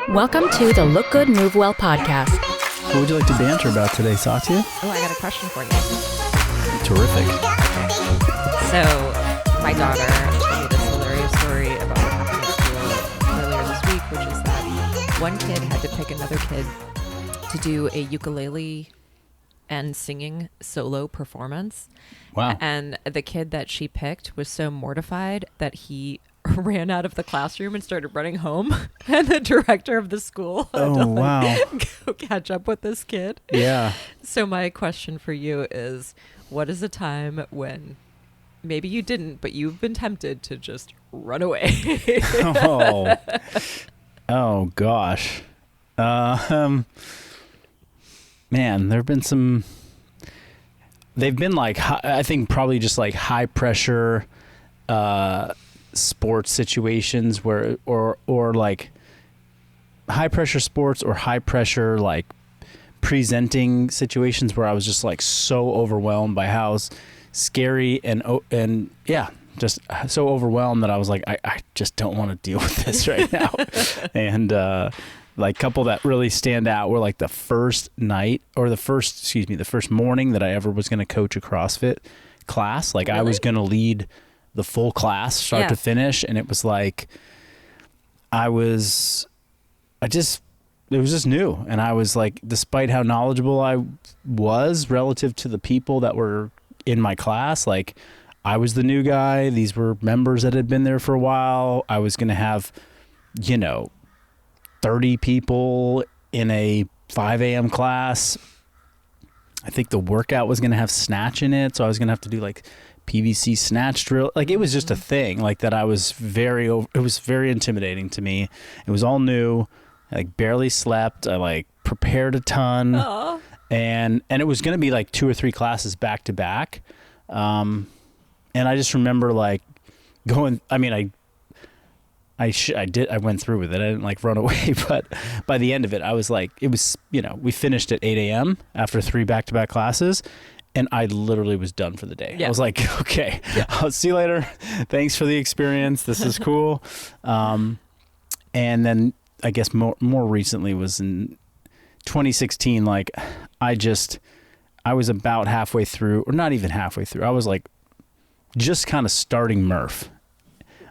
Welcome to the Look Good, Move Well podcast. What would you like to banter about today, Satya? Oh, I got a question for you. Terrific. So, my daughter told me this hilarious story about what happened at school earlier this week, which is that one kid had to pick another kid to do a ukulele and singing solo performance. Wow. And the kid that she picked was so mortified that he ran out of the classroom and started running home. And the director of the school had to go catch up with this kid. Yeah. So my question for you is, what is a time when maybe you didn't, but you've been tempted to just run away? Oh gosh. Man, there have been some, they've been like, I think probably just like high pressure, sports situations where, or like high pressure sports or high pressure, like presenting situations where I was just like so overwhelmed by how scary and yeah, just so overwhelmed that I was like, I just don't want to deal with this right now. And, like couple that really stand out were like the first night or the first morning that I ever was going to coach a CrossFit class. Like really? I was going to lead the full class start to finish. And it was like, it was just new. And I was like, despite how knowledgeable I was relative to the people that were in my class, like I was the new guy. These were members that had been there for a while. I was going to have, 30 people in a 5 a.m. class. I think the workout was going to have snatch in it. So I was going to have to do like PVC snatch drill. Like it was just a thing like that. It was very intimidating to me. It was all new. I like barely slept. I like prepared a ton. Aww. And it was going to be like 2 or 3 classes back to back. And I just remember like going, I mean, I went through with it. I didn't like run away, but by the end of it, I was like, it was, we finished at 8 a.m. after 3 back-to-back classes, and I literally was done for the day. Yeah. I was like, okay, I'll see you later. Thanks for the experience. This is cool. And then I guess more recently was in 2016. Like I was about halfway through, or not even halfway through. I was like just kind of starting Murph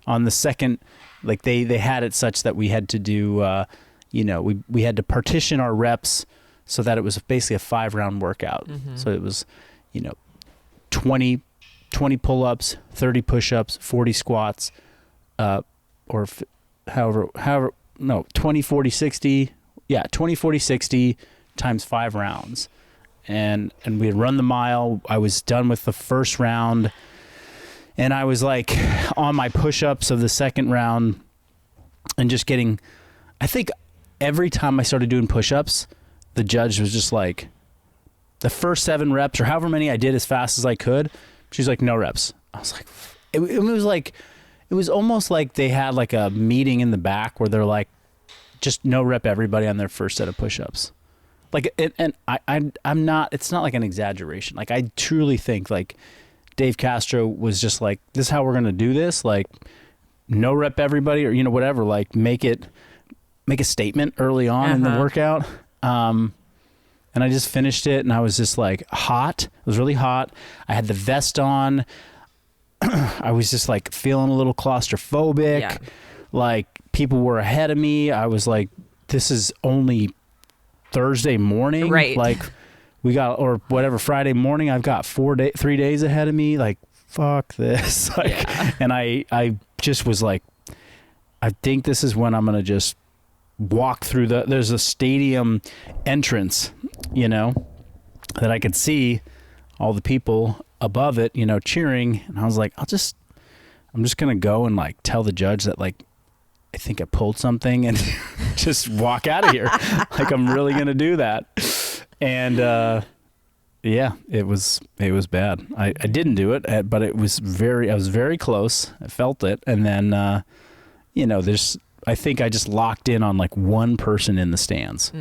on the second. Like they had it such that we had to do, we had to partition our reps so that it was basically a 5-round workout. Mm-hmm. So it was, 20 pull-ups, 30 push-ups, 40 squats, 20, 40, 60. Yeah, 20, 40, 60 times 5 rounds. And we had run the mile. I was done with the first round. And I was like on my push-ups of the second round and just getting, I think every time I started doing push-ups, the judge was just like, the first 7 reps or however many I did as fast as I could, she's like, no reps. I was like, it was almost like they had like a meeting in the back where they're like, just no rep everybody on their first set of push-ups. Like, and I'm not, it's not like an exaggeration. Like I truly think like, Dave Castro was just like, this is how we're going to do this. Like no rep everybody or, whatever, like make a statement early on in the workout. And I just finished it and I was just like hot. It was really hot. I had the vest on. I was just like feeling a little claustrophobic. Yeah. Like people were ahead of me. I was like, this is only Thursday morning. Right. Like, we got, or whatever, Friday morning, I've got 3 days ahead of me. Like, fuck this. Like, and I just was like, I think this is when I'm going to just walk through there's a stadium entrance, that I could see all the people above it, cheering. And I was like, I'm just going to go and like tell the judge that like, I think I pulled something and just walk out of here. Like, I'm really going to do that. And it was bad. I didn't do it, but I was very close. I felt it. And then, I think I just locked in on like one person in the stands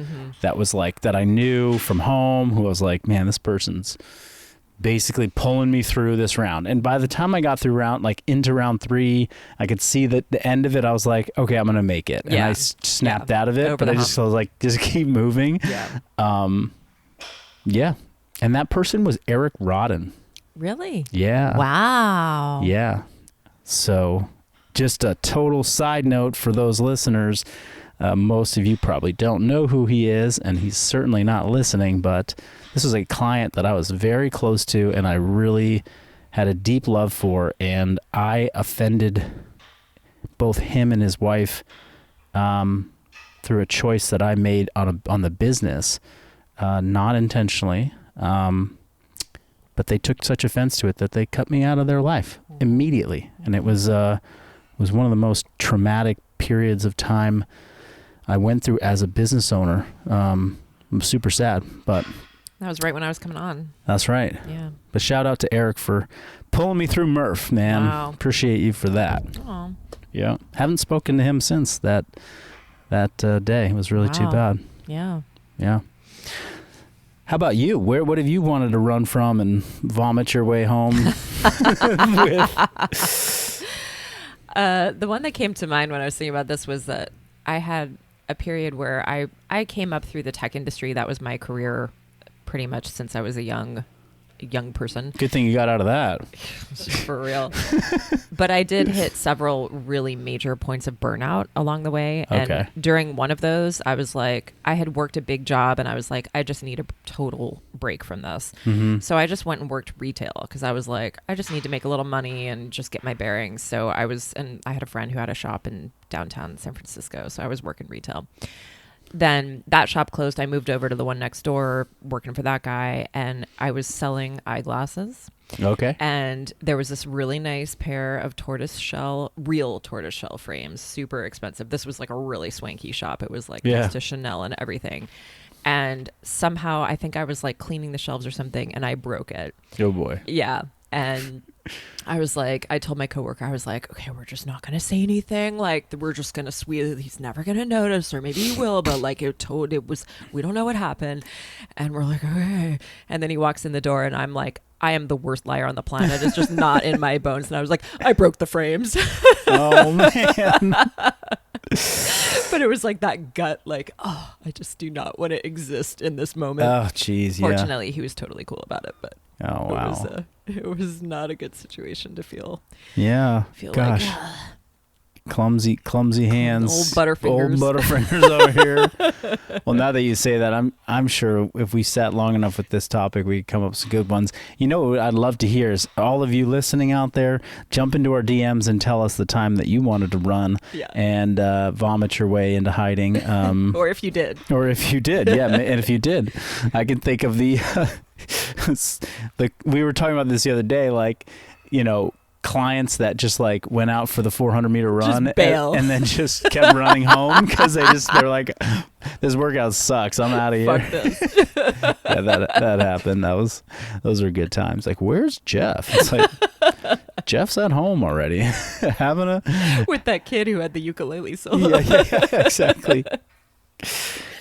that was like, that I knew from home, who I was like, man, this person's basically pulling me through this round. And by the time I got through into round 3, I could see that the end of it, I was like, okay, I'm going to make it. And I snapped out of it, Over but I just was like, just keep moving. Yeah. Yeah. And that person was Eric Rodden. Really? Yeah. Wow. Yeah. So just a total side note for those listeners. Most of you probably don't know who he is, and he's certainly not listening, but this was a client that I was very close to and I really had a deep love for, and I offended both him and his wife through a choice that I made on the business, not intentionally, but they took such offense to it that they cut me out of their life immediately, and it was one of the most traumatic periods of time I went through as a business owner. I'm super sad, but that was right when I was coming on. That's right. Yeah. But shout out to Eric for pulling me through Murph, man. Wow. Appreciate you for that. Oh. Yeah. Haven't spoken to him since that day. It was really too bad. Yeah. Yeah. How about you? What have you wanted to run from and vomit your way home with? The one that came to mind when I was thinking about this was that I had a period where I came up through the tech industry. That was my career pretty much since I was a young person. Good thing you got out of that. For real. But I did hit several really major points of burnout along the way. And during one of those, I was like, I had worked a big job and I was like, I just need a total break from this. Mm-hmm. So I just went and worked retail because I was like, I just need to make a little money and just get my bearings. So and I had a friend who had a shop in downtown San Francisco. So I was working retail. Then that shop closed. I moved over to the one next door, working for that guy, and I was selling eyeglasses. Okay. And there was this really nice pair of real tortoiseshell frames, super expensive. This was like a really swanky shop. It was like next to Chanel and everything. And somehow I think I was like cleaning the shelves or something, and I broke it. Oh boy. Yeah. And I was like, I told my coworker, I was like, okay, we're just not going to say anything. Like, we're just going to he's never going to notice, or maybe he will, but like we don't know what happened. And we're like, okay. And then he walks in the door and I'm like, I am the worst liar on the planet. It's just not in my bones. And I was like, I broke the frames. Oh man. But it was like that gut, like, oh, I just do not want to exist in this moment. Oh, geez. Yeah. Fortunately, he was totally cool about it, but oh wow, it was not a good situation to feel. Yeah. Gosh. Like, clumsy hands, old butterfingers over here. Well, now that you say that, I'm sure if we sat long enough with this topic, we could come up with some good ones. You know what I'd love to hear is all of you listening out there, jump into our DMs and tell us the time that you wanted to run and vomit your way into hiding. Or if you did. Yeah. And if you did, I can think of we were talking about this the other day, like, you know, clients that just like went out for the 400-meter run and then just kept running home because they're like, this workout sucks, I'm out of here. Fuck this. Yeah, that happened. Those are good times. Like, where's Jeff? It's like, Jeff's at home already having with that kid who had the ukulele solo. yeah, exactly.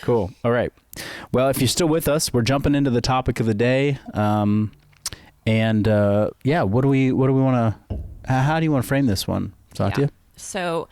Cool. All right, well, if you're still with us, we're jumping into the topic of the day. And what do we want to? How do you want to frame this one, Satya? So,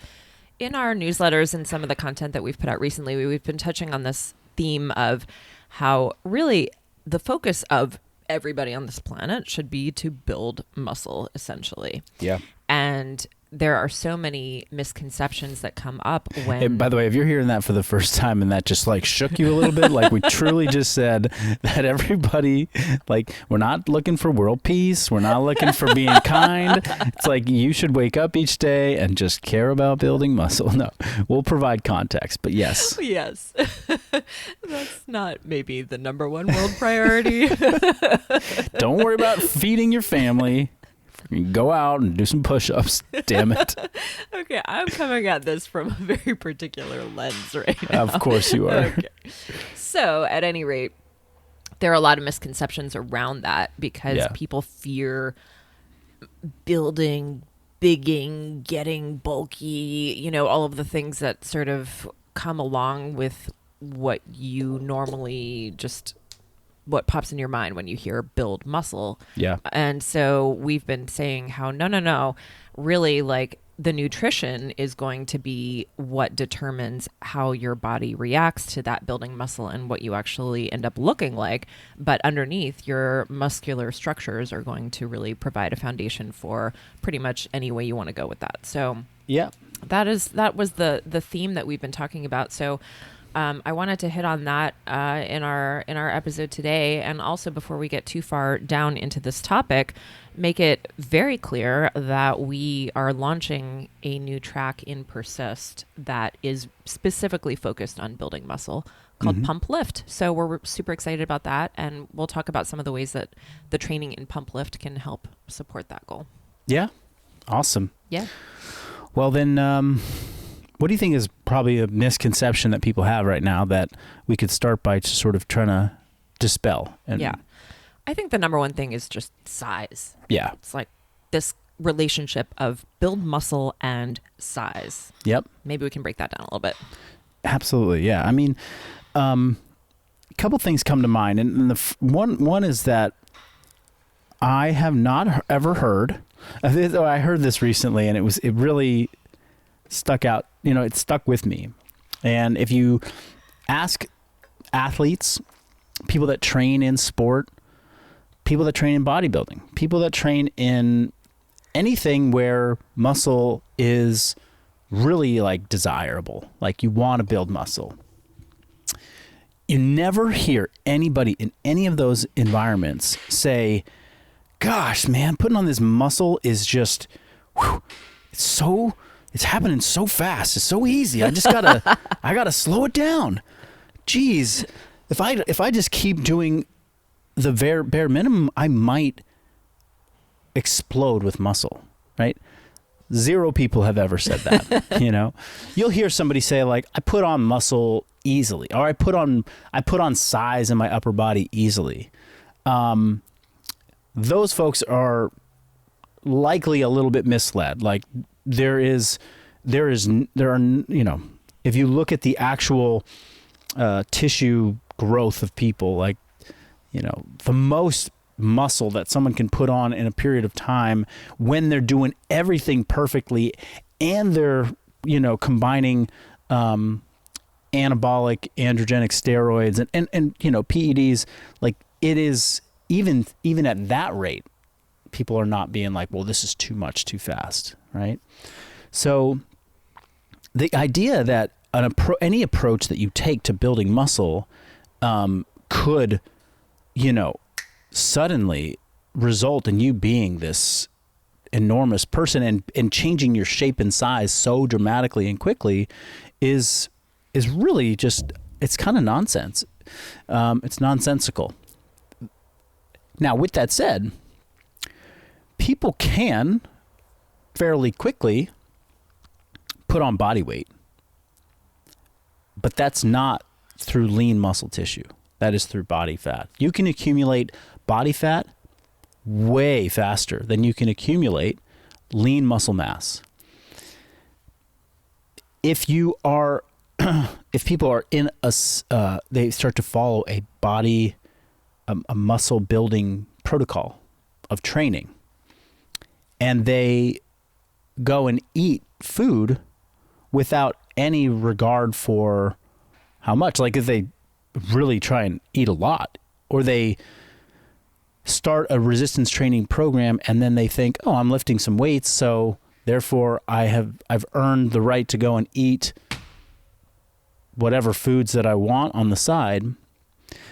in our newsletters and some of the content that we've put out recently, we've been touching on this theme of how really the focus of everybody on this planet should be to build muscle, essentially. Yeah. And there are so many misconceptions that come up when... Hey, by the way, if you're hearing that for the first time and that just like shook you a little bit, like we truly just said that everybody, like, we're not looking for world peace. We're not looking for being kind. It's like you should wake up each day and just care about building muscle. No, we'll provide context, but yes. Yes. That's not maybe the number one world priority. Don't worry about feeding your family. Go out and do some push-ups, damn it. Okay, I'm coming at this from a very particular lens right now. Of course you are. Okay. So, at any rate, there are a lot of misconceptions around that because people fear building, bigging, getting bulky, you know, all of the things that sort of come along with what you normally just what pops in your mind when you hear build muscle. Yeah. And so we've been saying how no, really, like, the nutrition is going to be what determines how your body reacts to that building muscle and what you actually end up looking like. But underneath, your muscular structures are going to really provide a foundation for pretty much any way you want to go with that. So Yeah. that was the theme that we've been talking about. So I wanted to hit on that in our episode today, and also, before we get too far down into this topic, make it very clear that we are launching a new track in Persist that is specifically focused on building muscle, called Pump Lift. So we're super excited about that, and we'll talk about some of the ways that the training in Pump Lift can help support that goal. Yeah. Awesome. Yeah. Well, then, what do you think is probably a misconception that people have right now that we could start by just sort of trying to dispel? Yeah. I think the number one thing is just size. Yeah. It's like this relationship of build muscle and size. Yep. Maybe we can break that down a little bit. Absolutely. Yeah. I mean, a couple things come to mind. And the one is that I have not ever heard, I heard this recently, and it really stuck out, it stuck with me. And if you ask athletes, people that train in sport, people that train in bodybuilding, people that train in anything where muscle is really like desirable, like you want to build muscle, you never hear anybody in any of those environments say, gosh, man, putting on this muscle is just, it's happening so fast. It's so easy. I gotta slow it down. Jeez, if I just keep doing the bare minimum, I might explode with muscle, right? 0 people have ever said that. You'll hear somebody say, like, I put on muscle easily, or I put on size in my upper body easily. Those folks are likely a little bit misled. Like, there are, if you look at the actual tissue growth of people, like, the most muscle that someone can put on in a period of time when they're doing everything perfectly and they're, combining anabolic androgenic steroids and PEDs, like, it is even at that rate, people are not being like, well, this is too much too fast, right? So the idea that any approach that you take to building muscle could, suddenly result in you being this enormous person and changing your shape and size so dramatically and quickly is really just, it's kind of nonsense. It's nonsensical. Now, with that said, people can fairly quickly put on body weight, but that's not through lean muscle tissue. That is through body fat. You can accumulate body fat way faster than you can accumulate lean muscle mass. If people are in they start to follow a muscle building protocol of training, and they go and eat food without any regard for how much, like if they really try and eat a lot, or they start a resistance training program and then they think, oh, I'm lifting some weights, so therefore I've earned the right to go and eat whatever foods that I want on the side.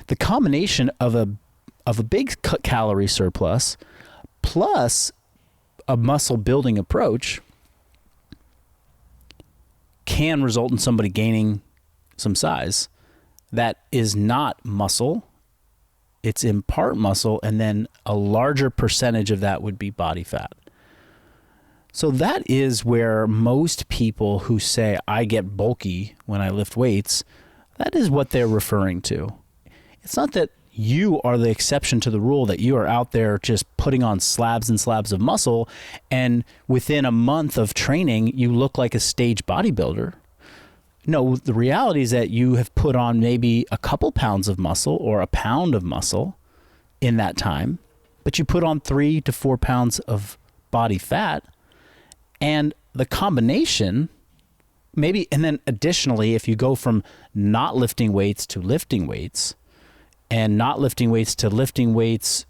The combination of a big calorie surplus plus a muscle building approach can result in somebody gaining some size that is not muscle. It's in part muscle, and then a larger percentage of that would be body fat. So that is where most people who say, I get bulky when I lift weights, that is what they're referring to. It's not that you are the exception to the rule, that you are out there just putting on slabs and slabs of muscle, and within a month of training, you look like a stage bodybuilder. No, the reality is that you have put on maybe a couple pounds of muscle or a pound of muscle in that time, but you put on 3 to 4 pounds of body fat, and the combination maybe, and then additionally, if you go from not lifting weights to lifting weights and not lifting weights to lifting weights,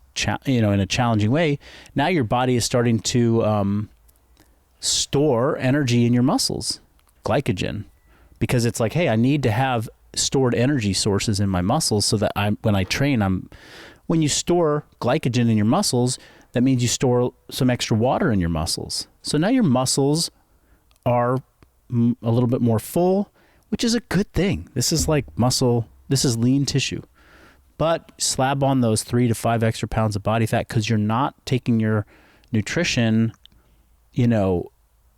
in a challenging way, now your body is starting to store energy in your muscles, glycogen. Because it's like, hey, I need to have stored energy sources in my muscles so that when I train, when you store glycogen in your muscles, that means you store some extra water in your muscles. So now your muscles are a little bit more full, which is a good thing. This is like muscle, this is lean tissue. But slab on those 3 to 5 extra pounds of body fat because you're not taking your nutrition, you're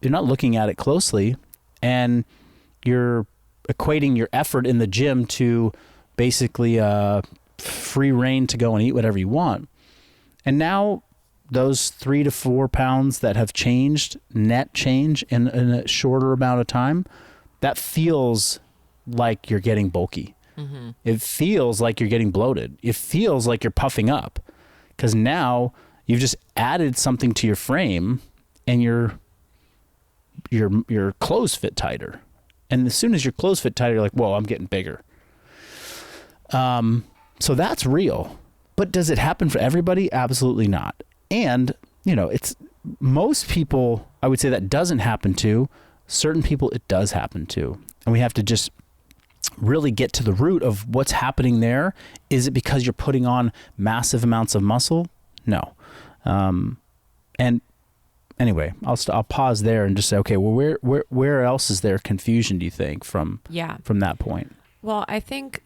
not looking at it closely, and you're equating your effort in the gym to basically free reign to go and eat whatever you want. And now those 3 to 4 pounds that have changed, net change in a shorter amount of time, that feels like you're getting bulky. Mm-hmm. It feels like you're getting bloated. It feels like you're puffing up because now you've just added something to your frame and your clothes fit tighter. And as soon as your clothes fit tighter, you're like, whoa, I'm getting bigger. So that's real. But does it happen for everybody? Absolutely not. And, it's most people, I would say that doesn't happen to. Certain people, it does happen to. And we have to just really get to the root of what's happening there. Is it because you're putting on massive amounts of muscle? No. And anyway, I'll pause there and just say, okay, well, where else is there confusion, do you think, from that point? Well, I think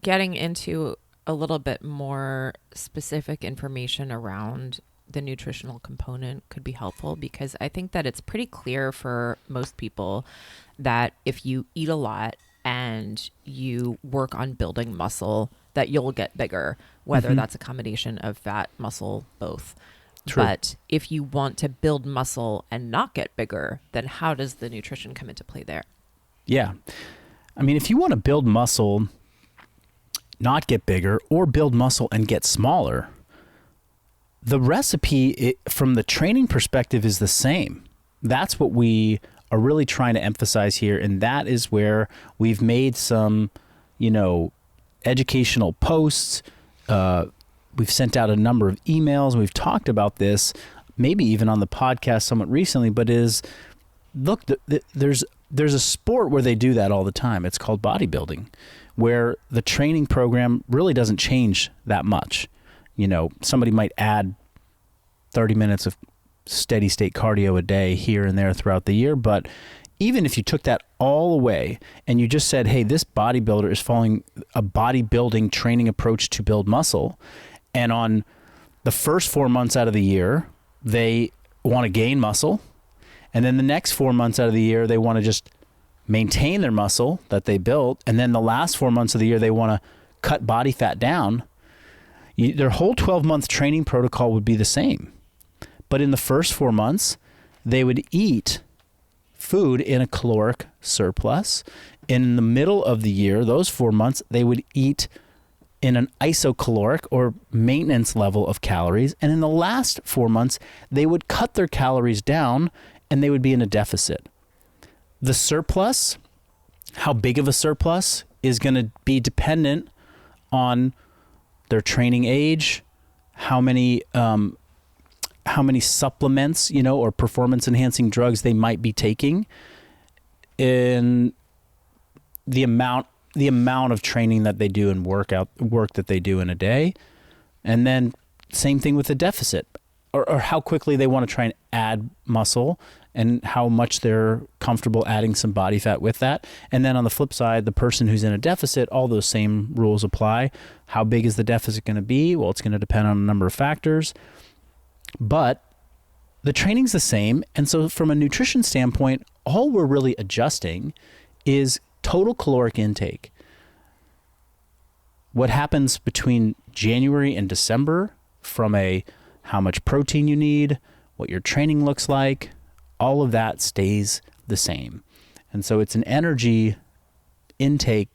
getting into a little bit more specific information around the nutritional component could be helpful because I think that it's pretty clear for most people that if you eat a lot and you work on building muscle, that you'll get bigger, whether that's a combination of fat, muscle, both. True. But if you want to build muscle and not get bigger, then how does the nutrition come into play there? Yeah. I mean, if you want to build muscle, not get bigger, or build muscle and get smaller, the recipe from the training perspective is the same. That's what we are really trying to emphasize here. And that is where we've made some, educational posts. We've sent out a number of emails. We've talked about this, maybe even on the podcast somewhat recently, but look, there's a sport where they do that all the time. It's called bodybuilding, where the training program really doesn't change that much. Somebody might add 30 minutes of steady state cardio a day here and there throughout the year. But even if you took that all away and you just said, hey, this bodybuilder is following a bodybuilding training approach to build muscle, and on the first 4 months out of the year, they want to gain muscle. And then the next 4 months out of the year, they want to just maintain their muscle that they built. And then the last 4 months of the year, they want to cut body fat down. Their whole 12-month training protocol would be the same. But in the first 4 months, they would eat food in a caloric surplus. In the middle of the year, those 4 months, they would eat in an isocaloric or maintenance level of calories. And in the last 4 months, they would cut their calories down and they would be in a deficit. The surplus, how big of a surplus, is going to be dependent on their training age, how many supplements, or performance enhancing drugs they might be taking, in the amount of training that they do and work that they do in a day. And then same thing with the deficit, or how quickly they want to try and add muscle and how much they're comfortable adding some body fat with that. And then on the flip side, the person who's in a deficit, all those same rules apply. How big is the deficit going to be? Well, it's going to depend on a number of factors, but the training's the same. And so from a nutrition standpoint, all we're really adjusting is total caloric intake. What happens between January and December from how much protein you need, what your training looks like, all of that stays the same. And so it's an energy intake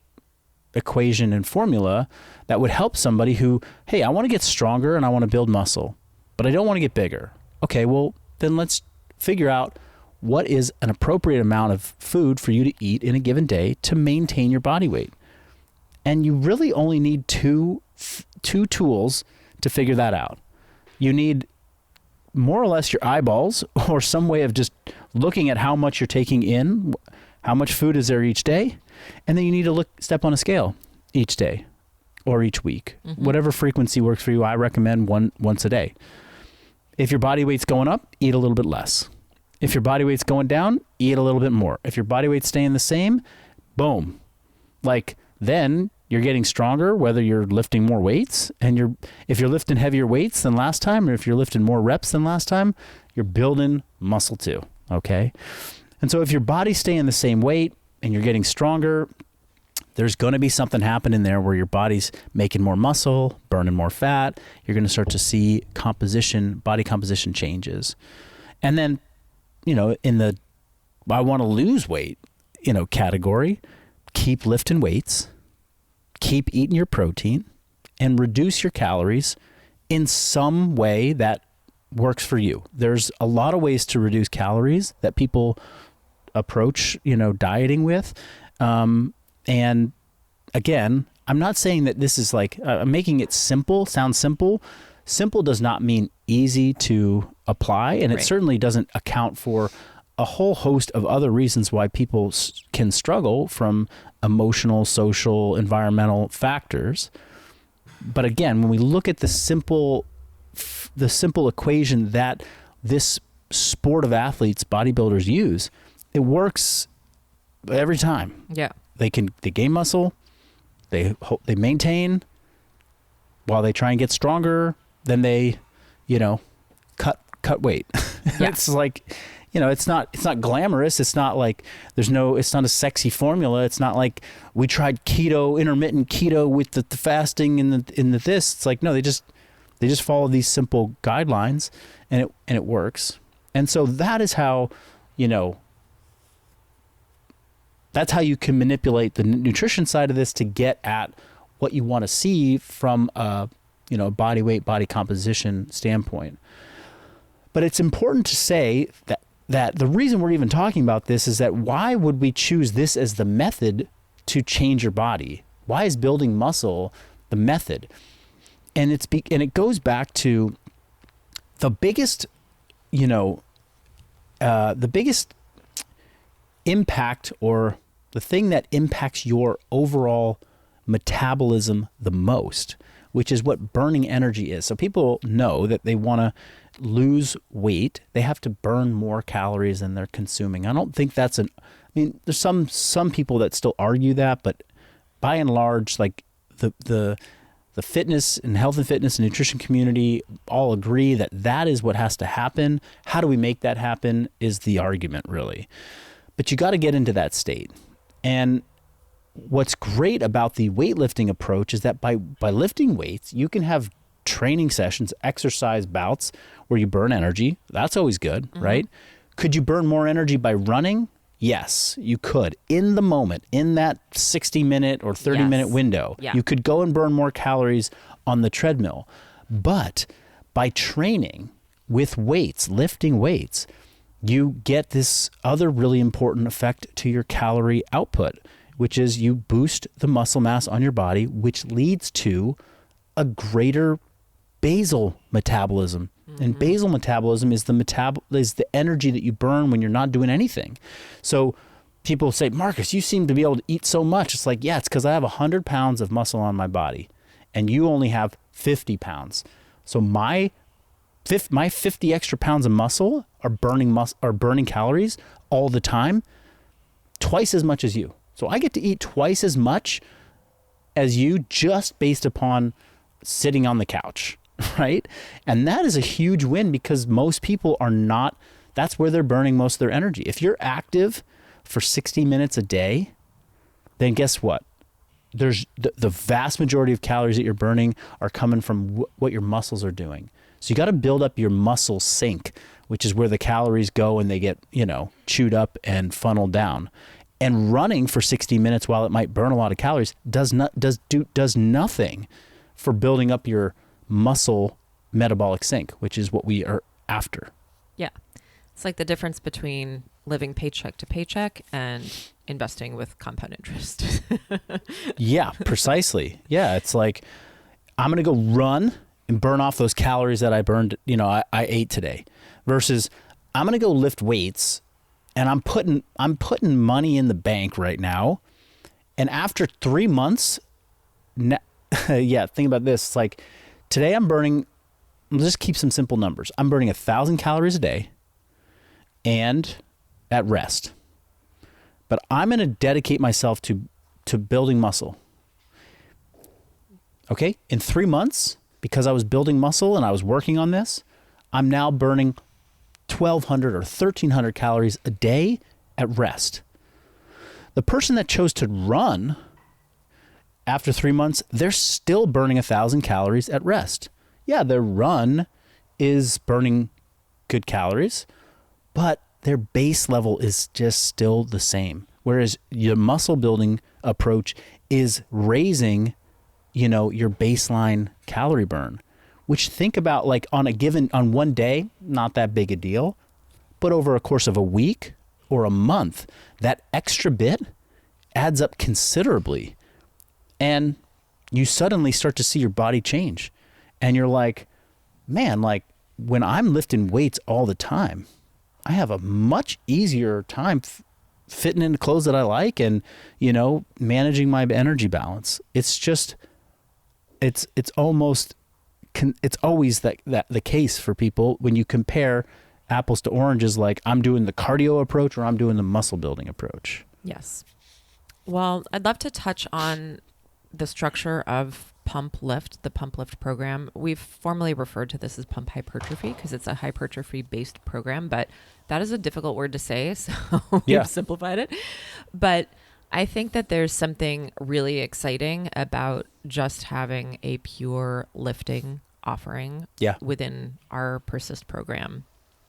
equation and formula that would help somebody who, hey, I want to get stronger and I want to build muscle, but I don't want to get bigger. Okay, well, then let's figure out what is an appropriate amount of food for you to eat in a given day to maintain your body weight. And you really only need two tools to figure that out. You need more or less your eyeballs, or some way of just looking at how much you're taking in, how much food is there each day, and then you need to step on a scale each day or each week. Whatever frequency works for you. I recommend once a day. If your body weight's going up, eat a little bit less. If your body weight's going down, eat a little bit more. If your body weight's staying the same, boom. Then you're getting stronger, whether you're lifting more weights, and if you're lifting heavier weights than last time, or if you're lifting more reps than last time, you're building muscle too, okay? And so if your body's staying the same weight and you're getting stronger, there's going to be something happening there where your body's making more muscle, burning more fat. You're going to start to see body composition changes. And then, in the I want to lose weight, category, keep lifting weights, keep eating your protein, and reduce your calories in some way that works for you. There's a lot of ways to reduce calories that people approach, dieting with. And again, I'm not saying that this is I'm making it simple, sound simple. Simple does not mean easy to apply, and it certainly doesn't account for a whole host of other reasons why people can struggle from emotional, social, environmental factors. But again, when we look at the simple equation that this sport of athletes, bodybuilders use, it works every time. Yeah. They gain muscle, they maintain while they try and get stronger, then they, cut weight. Yeah. It's it's not glamorous. It's not it's not a sexy formula. It's not like we tried intermittent keto with the fasting and the this. It's no, they just follow these simple guidelines, and it works. And so that is how, that's how you can manipulate the nutrition side of this to get at what you want to see from a body weight, body composition standpoint. But it's important to say that the reason we're even talking about this is that why would we choose this as the method to change your body? Why is building muscle the method? And it goes back to the biggest, the biggest impact, or the thing that impacts your overall metabolism the most, which is what burning energy is. So people know that they want to lose weight, they have to burn more calories than they're consuming. I don't think that's there's some people that still argue that, but by and large, the fitness and health and fitness and nutrition community all agree that is what has to happen. How do we make that happen is the argument, really. But you got to get into that state. And what's great about the weightlifting approach is that by lifting weights, you can have training sessions, exercise bouts where you burn energy. That's always good, right? Could you burn more energy by running? Yes, you could. In the moment, in that 60-minute or 30-minute window, you could go and burn more calories on the treadmill. But by training with weights, lifting weights, you get this other really important effect to your calorie output, which is you boost the muscle mass on your body, which leads to a greater basal metabolism. And basal metabolism is the energy that you burn when you're not doing anything. So people say, Marcus, you seem to be able to eat so much. It's yeah, it's because I have 100 pounds of muscle on my body, and you only have 50 pounds. So my 50 extra pounds of muscle are burning calories all the time, twice as much as you. So I get to eat twice as much as you just based upon sitting on the couch, right? And that is a huge win, because most people are not, that's where they're burning most of their energy. If you're active for 60 minutes a day, then guess what? There's the vast majority of calories that you're burning are coming from what your muscles are doing. So you got to build up your muscle sink, which is where the calories go and they get, chewed up and funneled down. And running for 60 minutes, while it might burn a lot of calories, does nothing for building up your muscle metabolic sync, which is what we are after. Yeah. It's like the difference between living paycheck to paycheck and investing with compound interest. Yeah, precisely. Yeah, it's like, I'm going to go run and burn off those calories that I burned, I ate today, versus I'm going to go lift weights and I'm putting money in the bank right now. And after 3 months, yeah, think about this. It's like, today let's just keep some simple numbers. I'm burning 1,000 calories a day and at rest. But I'm going to dedicate myself to building muscle. Okay? In 3 months, because I was building muscle and I was working on this, I'm now burning 1,200 or 1,300 calories a day at rest. The person that chose to run after 3 months, they're still burning 1,000 calories at rest. Yeah, their run is burning good calories, but their base level is just still the same. Whereas your muscle building approach is raising, your baseline calorie burn, which, think about, like, on one day, not that big a deal, but over a course of a week or a month, that extra bit adds up considerably. And you suddenly start to see your body change. And you're like, man, like, when I'm lifting weights all the time, I have a much easier time fitting into clothes that I like and, managing my energy balance. It's just, it's always that the case for people when you compare apples to oranges, like, I'm doing the cardio approach or I'm doing the muscle building approach. Yes. Well, I'd love to touch on the structure of Pump Lift, the Pump Lift program. We've formally referred to this as Pump Hypertrophy because it's a hypertrophy-based program, but that is a difficult word to say, so we've simplified it. But I think that there's something really exciting about just having a pure lifting offering within our Persist program.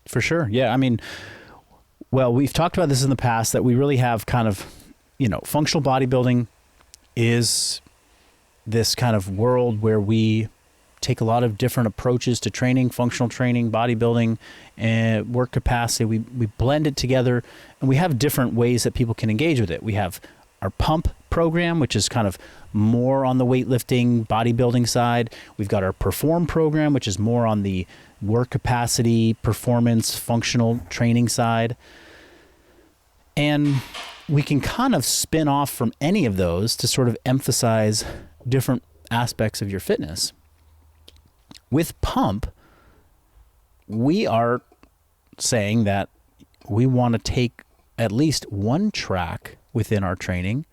For sure. Yeah. I mean, well, we've talked about this in the past, that we really have kind of, functional bodybuilding is this kind of world where we take a lot of different approaches to training, functional training, bodybuilding, and work capacity. We blend it together, and we have different ways that people can engage with it. We have our pump program, which is kind of more on the weightlifting, bodybuilding side. We've got our perform program, which is more on the work capacity, performance, functional training side. And we can kind of spin off from any of those to sort of emphasize different aspects of your fitness. With Pump, we are saying that we want to take at least one track within our training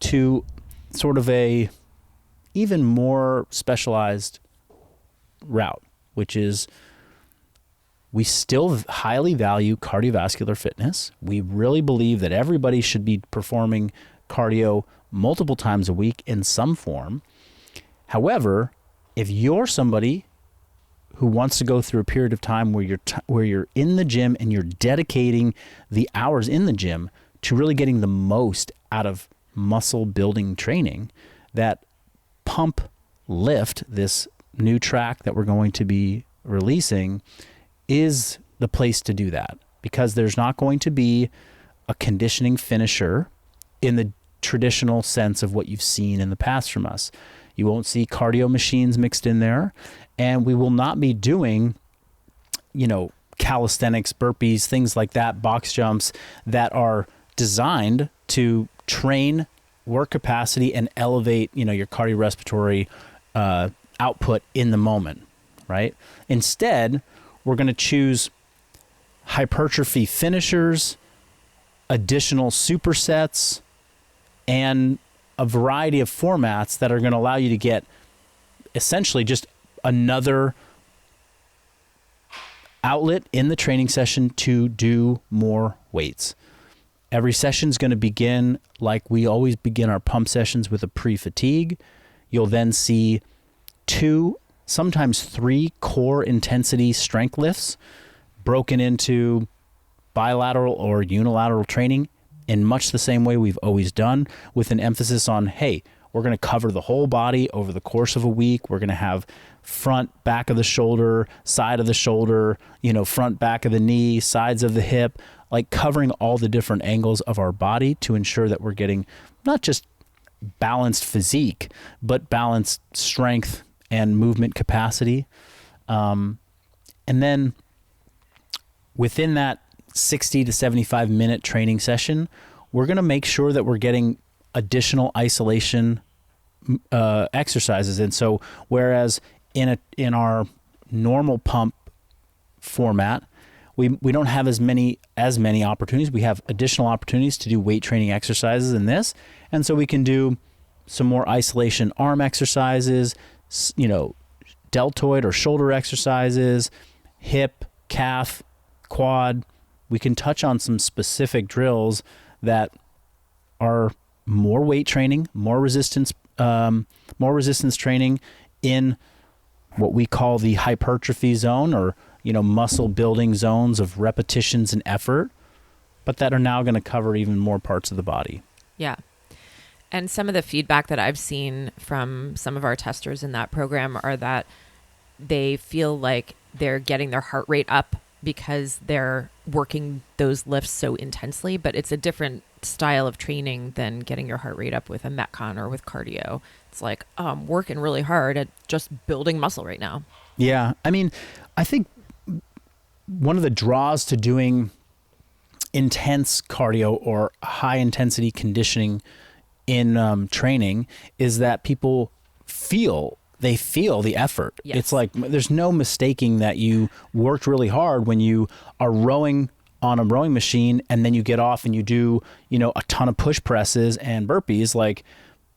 to sort of a even more specialized route, which is, we still highly value cardiovascular fitness. We really believe that everybody should be performing cardio multiple times a week in some form. However, if you're somebody who wants to go through a period of time where you're in the gym and you're dedicating the hours in the gym to really getting the most out of muscle building training, that Pump Lift, this new track that we're going to be releasing, is the place to do that, because there's not going to be a conditioning finisher in the traditional sense of what you've seen in the past from us. You won't see cardio machines mixed in there, and we will not be doing, calisthenics, burpees, things like that, box jumps that are designed to train work capacity and elevate, your cardiorespiratory output in the moment, right? Instead, we're going to choose hypertrophy finishers, additional supersets, and a variety of formats that are going to allow you to get essentially just another outlet in the training session to do more weights. Every session is going to begin like we always begin our pump sessions, with a pre-fatigue. You'll then see 2, sometimes 3 core intensity strength lifts broken into bilateral or unilateral training in much the same way we've always done, with an emphasis on, hey, we're going to cover the whole body over the course of a week. We're going to have front, back of the shoulder, side of the shoulder, front, back of the knee, sides of the hip, like covering all the different angles of our body to ensure that we're getting not just balanced physique, but balanced strength and movement capacity. And then within that 60 to 75 minute training session, we're going to make sure that we're getting additional isolation exercises. And so whereas in our normal pump format, we don't have as many opportunities. We have additional opportunities to do weight training exercises in this. And so we can do some more isolation arm exercises, deltoid or shoulder exercises, hip, calf, quad. We can touch on some specific drills that are more weight training, more resistance training in what we call the hypertrophy zone, or muscle building zones of repetitions and effort, but that are now going to cover even more parts of the body. Yeah. And some of the feedback that I've seen from some of our testers in that program are that they feel like they're getting their heart rate up because they're working those lifts so intensely, but it's a different style of training than getting your heart rate up with a Metcon or with cardio. It's like, I'm working really hard at just building muscle right now. Yeah. I mean, I think one of the draws to doing intense cardio or high intensity conditioning in training is that people feel the effort. Yes. It's like there's no mistaking that you worked really hard when you are rowing on a rowing machine and then you get off and you do, a ton of push presses and burpees. Like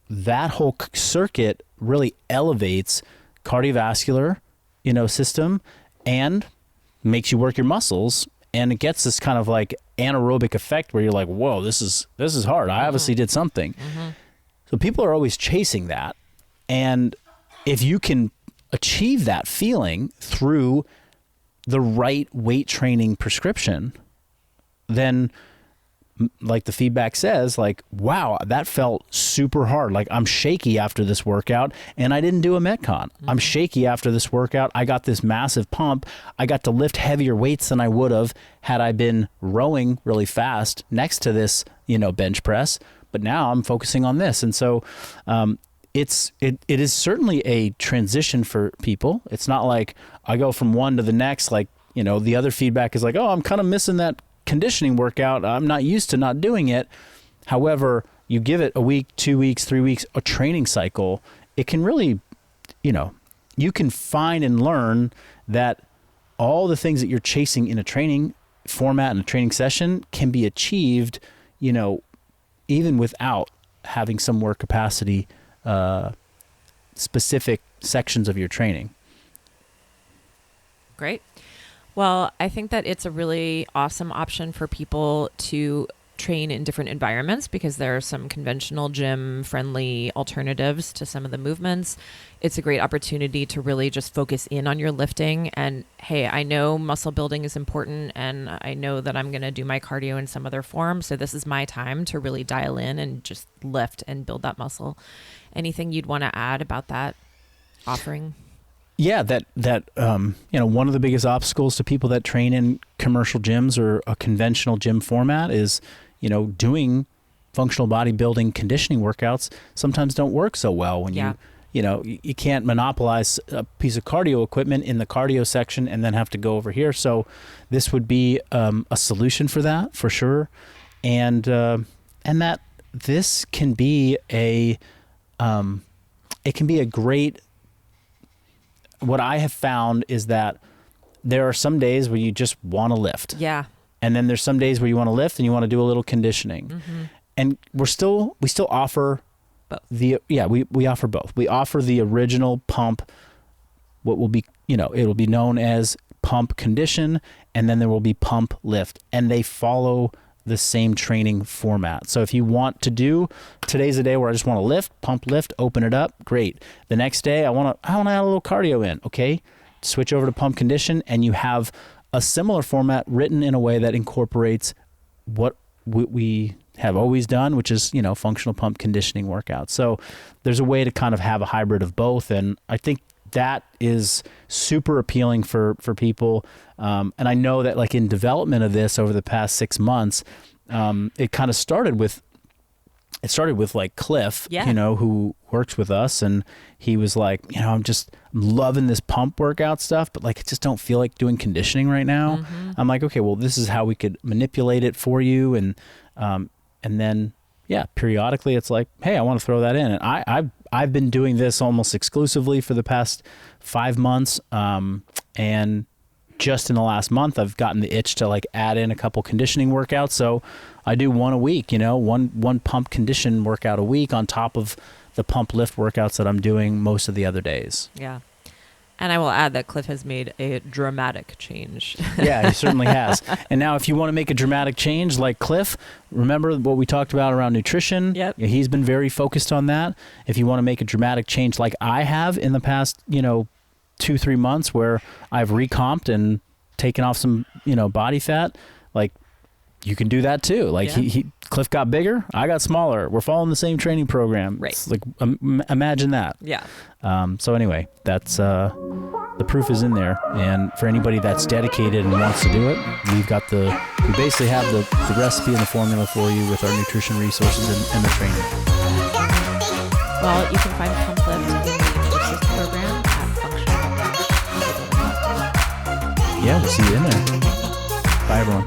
that whole circuit really elevates cardiovascular, system and makes you work your muscles. And it gets this kind of like anaerobic effect where you're like, whoa, this is hard. I obviously did something. Mm-hmm. So people are always chasing that. And if you can achieve that feeling through the right weight training prescription, then like the feedback says, like, wow, that felt super hard. Like I'm shaky after this workout and I didn't do a Metcon. Mm-hmm. I'm shaky after this workout. I got this massive pump. I got to lift heavier weights than I would have had I been rowing really fast next to this, bench press. But now I'm focusing on this. And so, it is certainly a transition for people. It's not like I go from one to the next. Like, the other feedback is like, oh, I'm kind of missing that conditioning workout. I'm not used to not doing it. However, you give it a week, 2 weeks, 3 weeks, a training cycle, it can really, you can find and learn that all the things that you're chasing in a training format and a training session can be achieved, even without having some more capacity specific sections of your training. Great. Well, I think that it's a really awesome option for people to train in different environments because there are some conventional gym friendly alternatives to some of the movements. It's a great opportunity to really just focus in on your lifting. And hey, I know muscle building is important and I know that I'm going to do my cardio in some other form. So this is my time to really dial in and just lift and build that muscle. Anything you'd want to add about that offering? Yeah, that one of the biggest obstacles to people that train in commercial gyms or a conventional gym format is, doing functional bodybuilding conditioning workouts sometimes don't work so well when you can't monopolize a piece of cardio equipment in the cardio section and then have to go over here. So this would be a solution for that for sure. And that this can be it can be a great. What I have found is that there are some days where you just want to lift. Yeah. And then there's some days where you want to lift and you want to do a little conditioning. Mm-hmm. And we still offer both. We offer both. We offer the original pump, what will be, it'll be known as pump condition, and then there will be pump lift, and they follow the same training format. So if you want to do, today's a day where I just want to lift, pump lift, open it up, great. The next day I want to add a little cardio in, okay? Switch over to pump condition and you have a similar format written in a way that incorporates what we have always done, which is, functional pump conditioning workouts. So there's a way to kind of have a hybrid of both. And I think that is super appealing for people. And I know that like in development of this over the past 6 months, it kind of started with like Cliff, who works with us, and he was like, I'm loving this pump workout stuff, but like I just don't feel like doing conditioning right now. Mm-hmm. I'm like, okay, well, this is how we could manipulate it for you, and then periodically it's like, hey, I want to throw that in, and I've been doing this almost exclusively for the past 5 months, and just in the last month, I've gotten the itch to like add in a couple conditioning workouts. So I do one a week, one pump condition workout a week on top of the pump lift workouts that I'm doing most of the other days. Yeah. And I will add that Cliff has made a dramatic change. Yeah, he certainly has. And now if you want to make a dramatic change like Cliff, remember what we talked about around nutrition? Yep. He's been very focused on that. If you want to make a dramatic change like I have in the past, 2-3 months where I've recomped and taken off some, body fat, like you can do that too. Like Cliff got bigger, I got smaller. We're following the same training program. Right. It's like imagine that. Yeah. So anyway, that's the proof is in there. And for anybody that's dedicated and wants to do it, we basically have the recipe and the formula for you with our nutrition resources and the training. Well, you can find Pump Lift in the Persist program at functional. Yeah, we'll see you in there. Bye, everyone.